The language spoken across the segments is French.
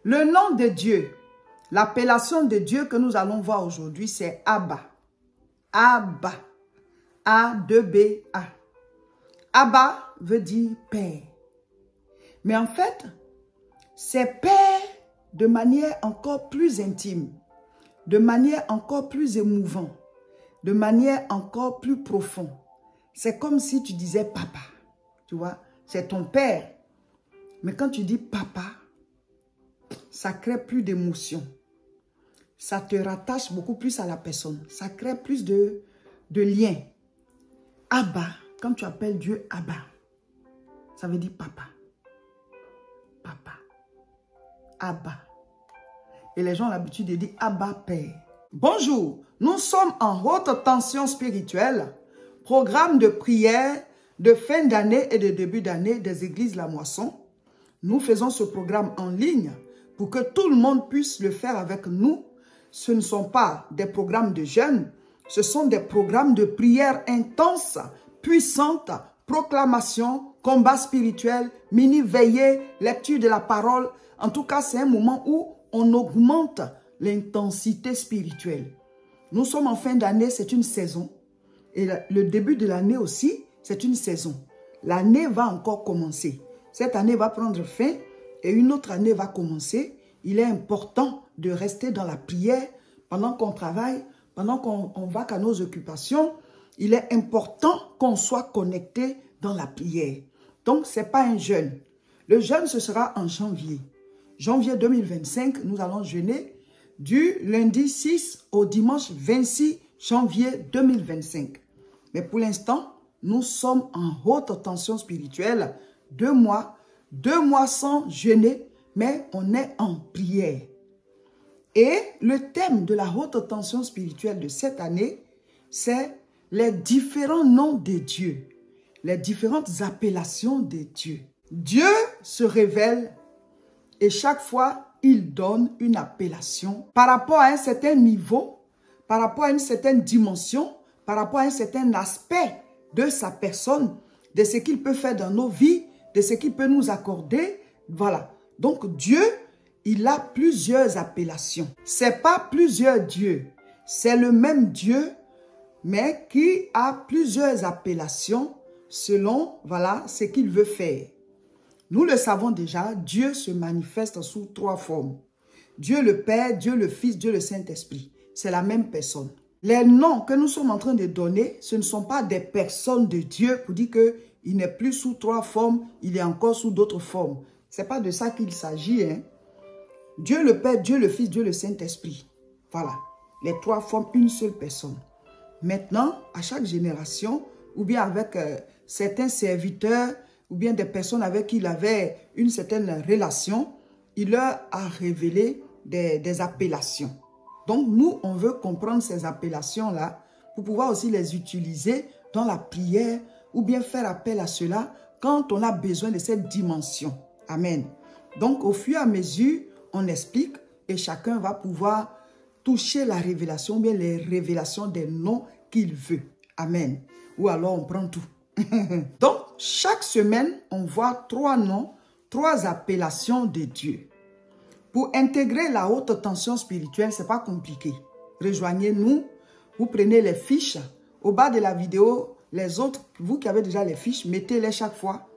Le nom de Dieu, l'appellation de Dieu que nous allons voir aujourd'hui, c'est Abba. Abba. A-2-B-A. Abba veut dire Père. Mais en fait, c'est Père de manière encore plus intime, de manière encore plus émouvante, de manière encore plus profonde. C'est comme si tu disais papa, tu vois, c'est ton père. Mais quand tu dis papa, ça crée plus d'émotion. Ça te rattache beaucoup plus à la personne. Ça crée plus de lien. Abba, quand tu appelles Dieu Abba, ça veut dire papa. Papa. Abba. Et les gens ont l'habitude de dire Abba Père. Bonjour, nous sommes en haute tension spirituelle, programme de prière de fin d'année et de début d'année des églises La Moisson. Nous faisons ce programme en ligne pour que tout le monde puisse le faire avec nous. Ce ne sont pas des programmes de jeûne, ce sont des programmes de prière intense, puissante, proclamation, combat spirituel, mini-veillée, lecture de la parole. En tout cas, c'est un moment où on augmente l'intensité spirituelle. Nous sommes en fin d'année, c'est une saison. Et le début de l'année aussi, c'est une saison. L'année va encore commencer. Cette année va prendre fin et une autre année va commencer. Il est important de rester dans la prière pendant qu'on travaille, pendant qu'on va à nos occupations. Il est important qu'on soit connecté dans la prière. Donc, ce n'est pas un jeûne. Le jeûne, ce sera en janvier. Janvier 2025, nous allons jeûner du lundi 6 au dimanche 26 janvier 2025. Mais pour l'instant, nous sommes en haute tension spirituelle. 2 mois sans jeûner, mais on est en prière. Et le thème de la haute tension spirituelle de cette année, c'est les différents noms de Dieu, les différentes appellations de Dieu. Dieu se révèle et chaque fois, il donne une appellation par rapport à un certain niveau, par rapport à une certaine dimension, par rapport à un certain aspect de sa personne, de ce qu'il peut faire dans nos vies, de ce qu'il peut nous accorder. Voilà. Donc Dieu, il a plusieurs appellations. Ce n'est pas plusieurs dieux. C'est le même Dieu, mais qui a plusieurs appellations selon, voilà, ce qu'il veut faire. Nous le savons déjà, Dieu se manifeste sous 3 formes. Dieu le Père, Dieu le Fils, Dieu le Saint-Esprit. C'est la même personne. Les noms que nous sommes en train de donner, ce ne sont pas des personnes de Dieu pour dire qu'il n'est plus sous 3 formes, il est encore sous d'autres formes. Ce n'est pas de ça qu'il s'agit. Hein? Dieu le Père, Dieu le Fils, Dieu le Saint-Esprit. Voilà. Les 3 forment une seule personne. Maintenant, à chaque génération, ou bien avec certains serviteurs, ou bien des personnes avec qui il avait une certaine relation, il leur a révélé des appellations. Donc, nous, on veut comprendre ces appellations-là pour pouvoir aussi les utiliser dans la prière ou bien faire appel à cela quand on a besoin de cette dimension. Amen. Donc, au fur et à mesure, on explique et chacun va pouvoir toucher la révélation ou bien les révélations des noms qu'il veut. Amen. Ou alors, on prend tout. Donc, chaque semaine, on voit 3 noms, 3 appellations de Dieu. Pour intégrer la haute tension spirituelle, ce n'est pas compliqué. Rejoignez-nous, vous prenez les fiches. Au bas de la vidéo, les autres, vous qui avez déjà les fiches, mettez-les chaque fois.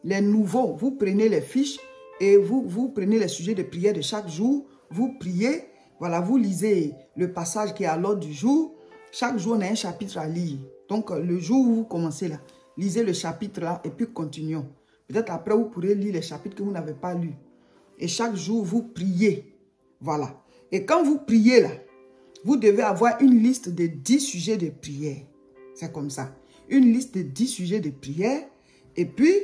Les nouveaux, vous prenez les fiches et vous prenez les sujets de prière de chaque jour. Vous priez, voilà, vous lisez le passage qui est à l'ordre du jour. Chaque jour, on a un chapitre à lire. Donc, le jour où vous commencez là, lisez le chapitre là et puis continuons. Peut-être après, vous pourrez lire les chapitres que vous n'avez pas lus. Et chaque jour, vous priez. Voilà. Et quand vous priez là, vous devez avoir une liste de 10 sujets de prière. C'est comme ça. Une liste de 10 sujets de prière. Et puis,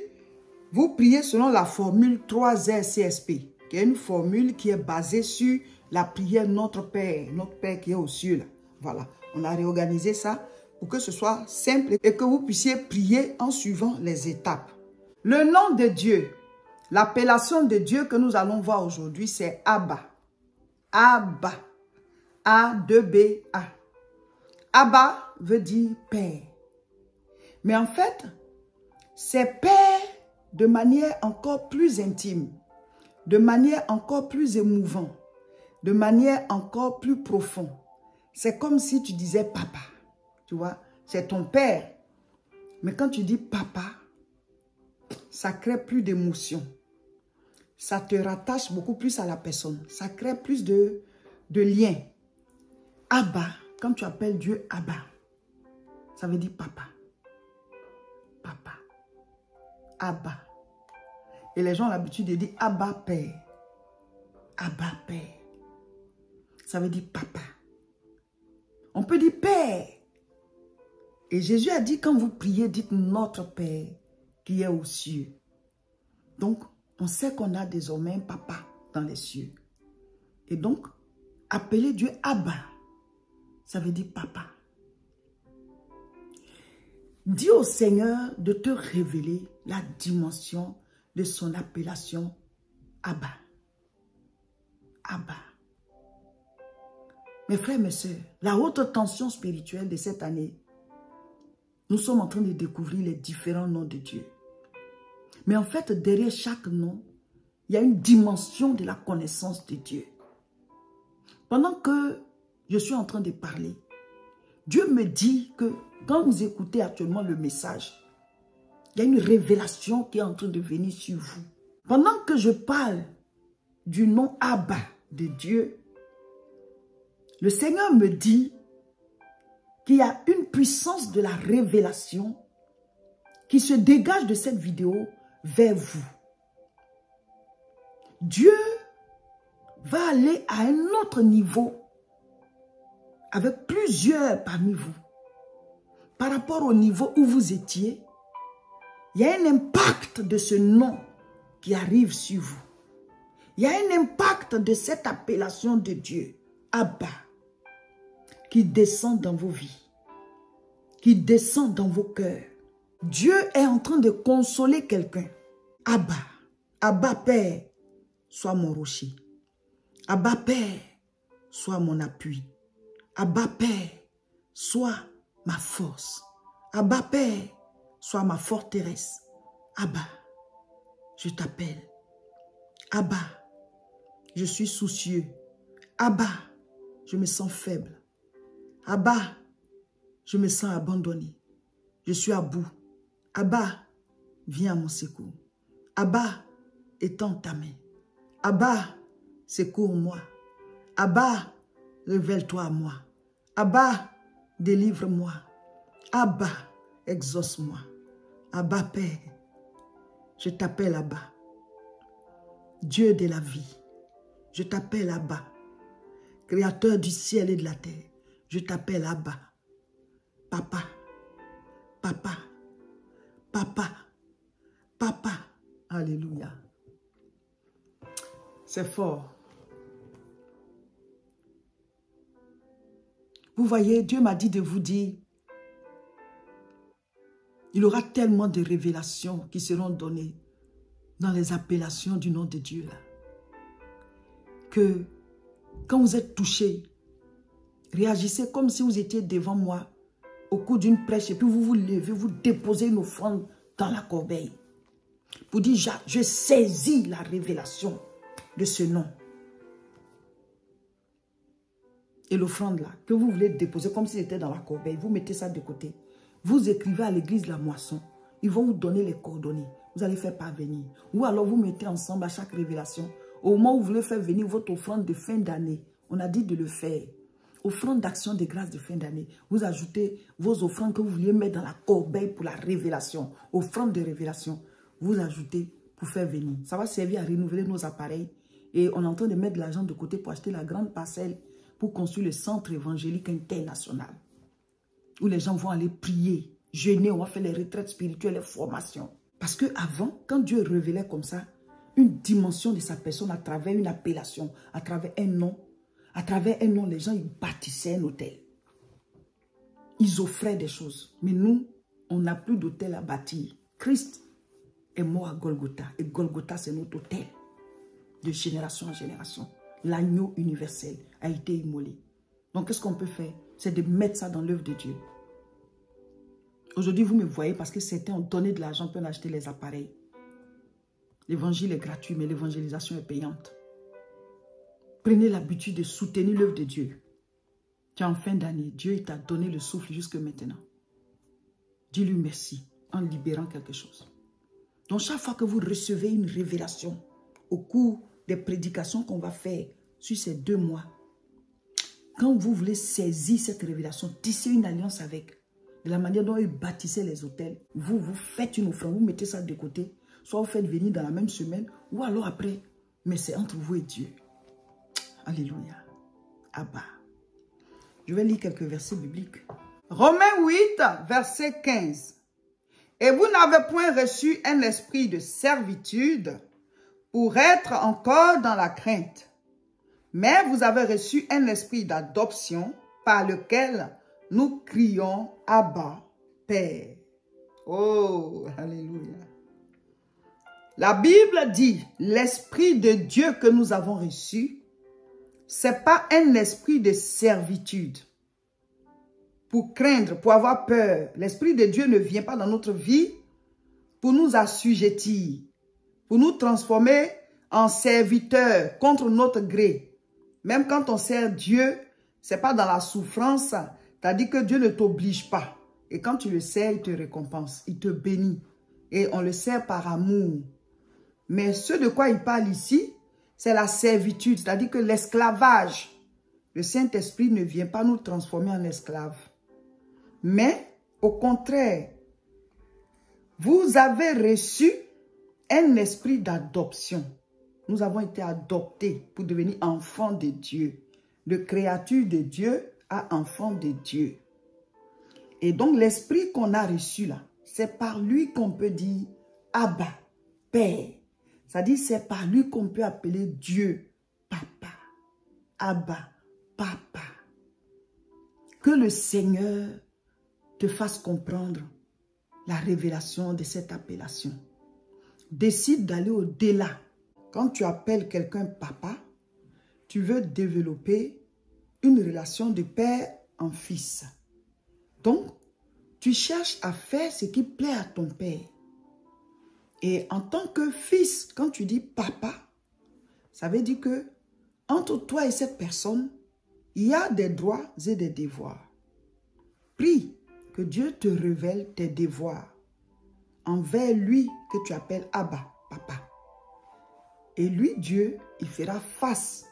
vous priez selon la formule 3RCSP, qui est une formule qui est basée sur la prière Notre Père qui est aux cieux là. Voilà. On a réorganisé ça pour que ce soit simple et que vous puissiez prier en suivant les étapes. Le nom de Dieu, l'appellation de Dieu que nous allons voir aujourd'hui, c'est Abba. Abba. A-2-B-A. Abba veut dire Père. Mais en fait, c'est Père de manière encore plus intime, de manière encore plus émouvante, de manière encore plus profonde. C'est comme si tu disais papa, tu vois, c'est ton père. Mais quand tu dis papa, ça crée plus d'émotion. Ça te rattache beaucoup plus à la personne. Ça crée plus de lien. Abba, quand tu appelles Dieu Abba, ça veut dire papa. Papa. Abba. Et les gens ont l'habitude de dire Abba Père. Abba Père. Ça veut dire papa. On peut dire Père. Et Jésus a dit, quand vous priez, dites notre Père qui est aux cieux. Donc, on sait qu'on a désormais un papa dans les cieux. Et donc, appeler Dieu Abba, ça veut dire papa. Dis au Seigneur de te révéler la dimension de son appellation Abba. Abba. Mes frères et mes sœurs, la haute tension spirituelle de cette année, nous sommes en train de découvrir les différents noms de Dieu. Mais en fait, derrière chaque nom, il y a une dimension de la connaissance de Dieu. Pendant que je suis en train de parler, Dieu me dit que quand vous écoutez actuellement le message, il y a une révélation qui est en train de venir sur vous. Pendant que je parle du nom Abba de Dieu, le Seigneur me dit qu'il y a une puissance de la révélation qui se dégage de cette vidéo vers vous. Dieu va aller à un autre niveau avec plusieurs parmi vous. Par rapport au niveau où vous étiez, il y a un impact de ce nom qui arrive sur vous. Il y a un impact de cette appellation de Dieu, Abba, qui descend dans vos vies, qui descend dans vos cœurs. Dieu est en train de consoler quelqu'un. Abba, Abba Père, sois mon rocher. Abba Père, sois mon appui. Abba Père, sois ma force. Abba Père, sois ma forteresse. Abba, je t'appelle. Abba, je suis soucieux. Abba, je me sens faible. Abba, je me sens abandonné. Je suis à bout. Abba, viens à mon secours. Abba, étends ta main. Abba, secours-moi. Abba, révèle-toi à moi. Abba, délivre-moi. Abba, exauce-moi. Abba, Père, je t'appelle Abba. Dieu de la vie, je t'appelle Abba. Créateur du ciel et de la terre, je t'appelle Abba. Papa, papa, papa, papa. Alléluia. C'est fort. Vous voyez, Dieu m'a dit de vous dire, il y aura tellement de révélations qui seront données dans les appellations du nom de Dieu là, que quand vous êtes touché, réagissez comme si vous étiez devant moi au cours d'une prêche et puis vous vous levez, vous déposez une offrande dans la corbeille pour dire, je saisis la révélation de ce nom. Et l'offrande là, que vous voulez déposer comme si c'était dans la corbeille, vous mettez ça de côté. Vous écrivez à l'église de la moisson. Ils vont vous donner les coordonnées. Vous allez faire parvenir. Ou alors vous mettez ensemble à chaque révélation. Au moment où vous voulez faire venir votre offrande de fin d'année, on a dit de le faire. Offrande d'action de grâce de fin d'année. Vous ajoutez vos offrandes que vous vouliez mettre dans la corbeille pour la révélation. Offrande de révélation. Vous ajoutez pour faire venir. Ça va servir à renouveler nos appareils. Et on est en train de mettre de l'argent de côté pour acheter la grande parcelle pour construire le centre évangélique international. Où les gens vont aller prier, jeûner, on va faire les retraites spirituelles, les formations. Parce que avant, quand Dieu révélait comme ça, une dimension de sa personne à travers une appellation, à travers un nom, les gens, ils bâtissaient un hôtel. Ils offraient des choses. Mais nous, on n'a plus d'hôtel à bâtir. Christ est mort à Golgotha. Et Golgotha, c'est notre hôtel. De génération en génération. L'agneau universel a été immolé. Donc, qu'est-ce qu'on peut faire? C'est de mettre ça dans l'œuvre de Dieu. Aujourd'hui, vous me voyez parce que certains ont donné de l'argent pour acheter les appareils. L'évangile est gratuit, mais l'évangélisation est payante. Prenez l'habitude de soutenir l'œuvre de Dieu. Tu es en fin d'année. Dieu t'a donné le souffle jusque maintenant. Dis-lui merci en libérant quelque chose. Donc, chaque fois que vous recevez une révélation au cours des prédications qu'on va faire sur ces 2 mois, quand vous voulez saisir cette révélation, tisser une alliance avec, de la manière dont ils bâtissaient les hôtels, vous faites une offrande, vous mettez ça de côté, soit vous faites venir dans la même semaine, ou alors après, mais c'est entre vous et Dieu. Alléluia. Abba. Je vais lire quelques versets bibliques. Romains 8, verset 15. Et vous n'avez point reçu un esprit de servitude pour être encore dans la crainte, mais vous avez reçu un esprit d'adoption par lequel nous crions Abba, Père. Oh, alléluia. La Bible dit, l'esprit de Dieu que nous avons reçu, ce n'est pas un esprit de servitude. Pour craindre, pour avoir peur. L'esprit de Dieu ne vient pas dans notre vie pour nous assujettir, pour nous transformer en serviteurs contre notre gré. Même quand on sert Dieu, ce n'est pas dans la souffrance, c'est-à-dire que Dieu ne t'oblige pas. Et quand tu le sers, il te récompense, il te bénit. Et on le sert par amour. Mais ce de quoi il parle ici, c'est la servitude, c'est-à-dire que l'esclavage. Le Saint-Esprit ne vient pas nous transformer en esclaves. Mais, au contraire, vous avez reçu un esprit d'adoption. Nous avons été adoptés pour devenir enfants de Dieu. De créature de Dieu à enfant de Dieu. Et donc, l'esprit qu'on a reçu là, c'est par lui qu'on peut dire Abba, Père. C'est-à-dire, c'est par lui qu'on peut appeler Dieu, Papa. Abba, Papa. Que le Seigneur te fasse comprendre la révélation de cette appellation. Décide d'aller au-delà. Quand tu appelles quelqu'un papa, tu veux développer une relation de père en fils. Donc, tu cherches à faire ce qui plaît à ton père. Et en tant que fils, quand tu dis papa, ça veut dire que entre toi et cette personne, il y a des droits et des devoirs. Prie que Dieu te révèle tes devoirs envers lui que tu appelles Abba, papa. Et lui, Dieu, il fera face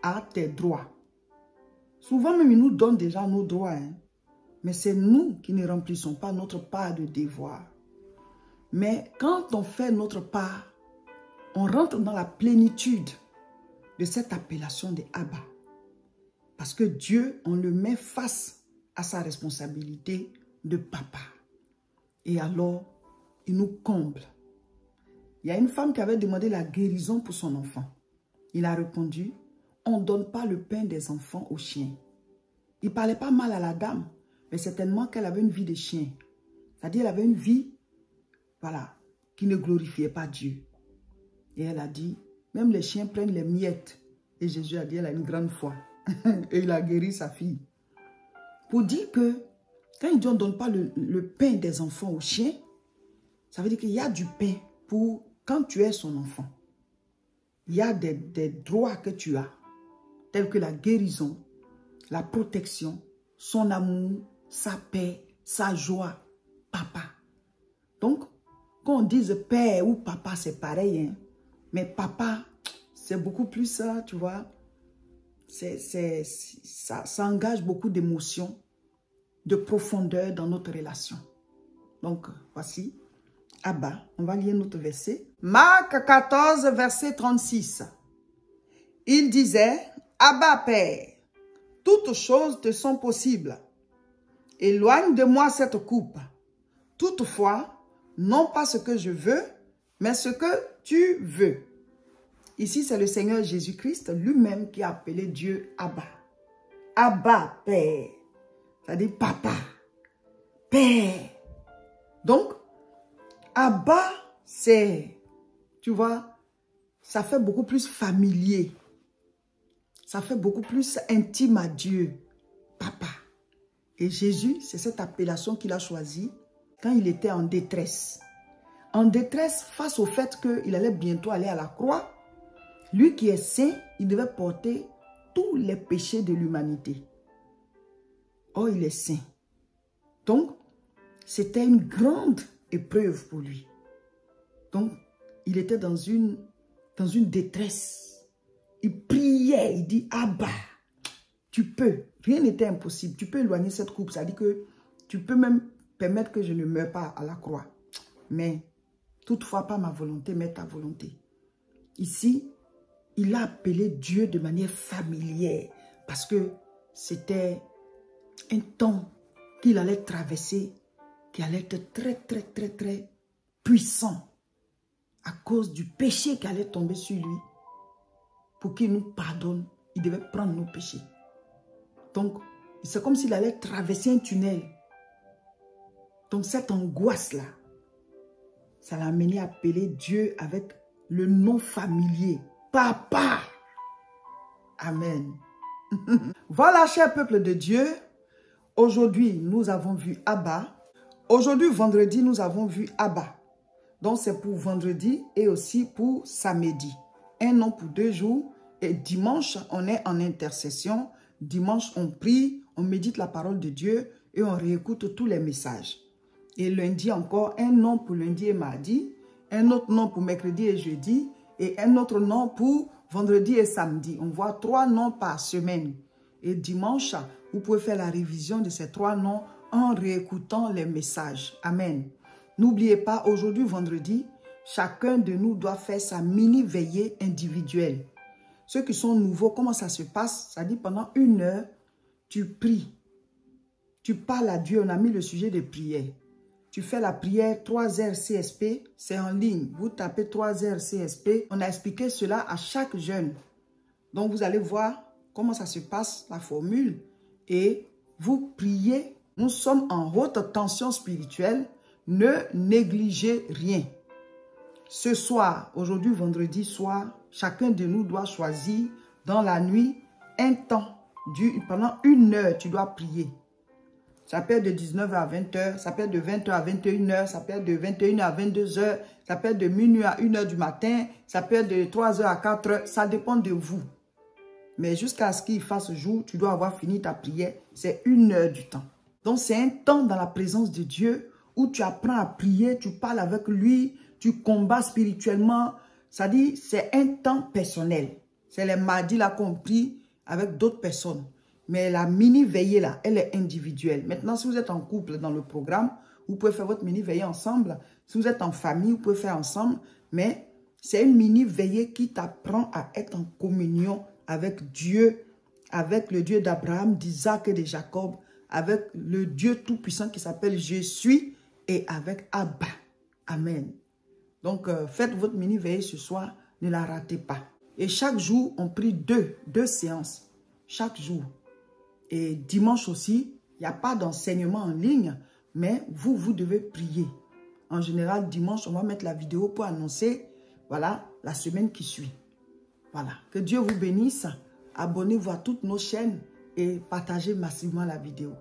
à tes droits. Souvent même, il nous donne déjà nos droits, hein? Mais c'est nous qui ne remplissons pas notre part de devoir. Mais quand on fait notre part, on rentre dans la plénitude de cette appellation de Abba. Parce que Dieu, on le met face à sa responsabilité de papa. Et alors, il nous comble. Il y a une femme qui avait demandé la guérison pour son enfant. Il a répondu, on ne donne pas le pain des enfants aux chiens. Il ne parlait pas mal à la dame, mais certainement qu'elle avait une vie de chien. C'est-à-dire qu'elle avait une vie, voilà, qui ne glorifiait pas Dieu. Et elle a dit, même les chiens prennent les miettes. Et Jésus a dit, elle a une grande foi. Et il a guéri sa fille. Pour dire que, quand il dit on ne donne pas le pain des enfants aux chiens, ça veut dire qu'il y a du pain pour quand tu es son enfant. Il y a des droits que tu as, tels que la guérison, la protection, son amour, sa paix, sa joie, papa. Donc, quand on dise père ou papa, c'est pareil, hein? Mais papa, c'est beaucoup plus ça, tu vois. Ça engage beaucoup d'émotions, de profondeur dans notre relation. Donc, voici, Abba, on va lire notre verset. Marc 14, verset 36. Il disait, Abba, Père, toutes choses te sont possibles. Éloigne de moi cette coupe. Toutefois, non pas ce que je veux, mais ce que tu veux. Ici, c'est le Seigneur Jésus-Christ lui-même qui a appelé Dieu Abba. Abba, Père. C'est-à-dire papa, Père. Donc, Abba, c'est, tu vois, ça fait beaucoup plus familier. Ça fait beaucoup plus intime à Dieu, papa. Et Jésus, c'est cette appellation qu'il a choisie quand il était en détresse. en détresse face au fait qu'il allait bientôt aller à la croix. Lui qui est saint, il devait porter tous les péchés de l'humanité. Oh, il est saint. Donc, c'était une grande épreuve pour lui. Donc, il était dans une détresse. Il priait, il dit, Abba, tu peux. Rien n'était impossible. Tu peux éloigner cette coupe. Ça dit que tu peux même permettre que je ne meure pas à la croix. Mais, toutefois, pas ma volonté, mais ta volonté. Ici, il a appelé Dieu de manière familière parce que c'était un temps qu'il allait traverser qui allait être très, très, très, très puissant à cause du péché qui allait tomber sur lui. Pour qu'il nous pardonne, il devait prendre nos péchés. Donc, c'est comme s'il allait traverser un tunnel. Donc, cette angoisse-là, ça l'a amené à appeler Dieu avec le nom familier. Papa. Amen. Voilà, cher peuple de Dieu. Aujourd'hui, nous avons vu Abba. Aujourd'hui, vendredi, nous avons vu Abba. Donc, c'est pour vendredi et aussi pour samedi. Un nom pour 2 jours. Et dimanche, on est en intercession. Dimanche, on prie, on médite la parole de Dieu et on réécoute tous les messages. Et lundi encore, un nom pour lundi et mardi. Un autre nom pour mercredi et jeudi. Et un autre nom pour vendredi et samedi. On voit 3 noms par semaine. Et dimanche, vous pouvez faire la révision de ces 3 noms en réécoutant les messages. Amen. N'oubliez pas, aujourd'hui, vendredi, chacun de nous doit faire sa mini-veillée individuelle. Ceux qui sont nouveaux, comment ça se passe? Ça dit pendant 1 heure, tu pries. Tu parles à Dieu. On a mis le sujet de prière. Tu fais la prière 3 heures CSP, c'est en ligne. Vous tapez 3 heures CSP. On a expliqué cela à chaque jeune. Donc, vous allez voir comment ça se passe, la formule. Et vous priez. Nous sommes en haute tension spirituelle. Ne négligez rien. Ce soir, aujourd'hui, vendredi soir, chacun de nous doit choisir dans la nuit un temps. Pendant 1 heure, tu dois prier. Ça peut être de 19h à 20h, ça peut être de 20h à 21h, ça peut être de 21h à 22h, ça peut être de minuit à 1h du matin, ça peut être de 3h à 4h, ça dépend de vous. Mais jusqu'à ce qu'il fasse jour, tu dois avoir fini ta prière, c'est 1 heure du temps. Donc c'est un temps dans la présence de Dieu où tu apprends à prier, tu parles avec lui, tu combats spirituellement. Ça dit, c'est un temps personnel. C'est les mardis là qu'on prie avec d'autres personnes. Mais la mini-veillée là, elle est individuelle. Maintenant, si vous êtes en couple dans le programme, vous pouvez faire votre mini-veillée ensemble. Si vous êtes en famille, vous pouvez faire ensemble. Mais c'est une mini-veillée qui t'apprend à être en communion avec Dieu, avec le Dieu d'Abraham, d'Isaac et de Jacob, avec le Dieu tout-puissant qui s'appelle Je suis et avec Abba. Amen. Donc, faites votre mini-veillée ce soir, ne la ratez pas. Et chaque jour, on prie deux séances. Chaque jour. Et dimanche aussi, il n'y a pas d'enseignement en ligne, mais vous devez prier. En général, dimanche, on va mettre la vidéo pour annoncer, voilà, la semaine qui suit. Voilà. Que Dieu vous bénisse. Abonnez-vous à toutes nos chaînes et partagez massivement la vidéo.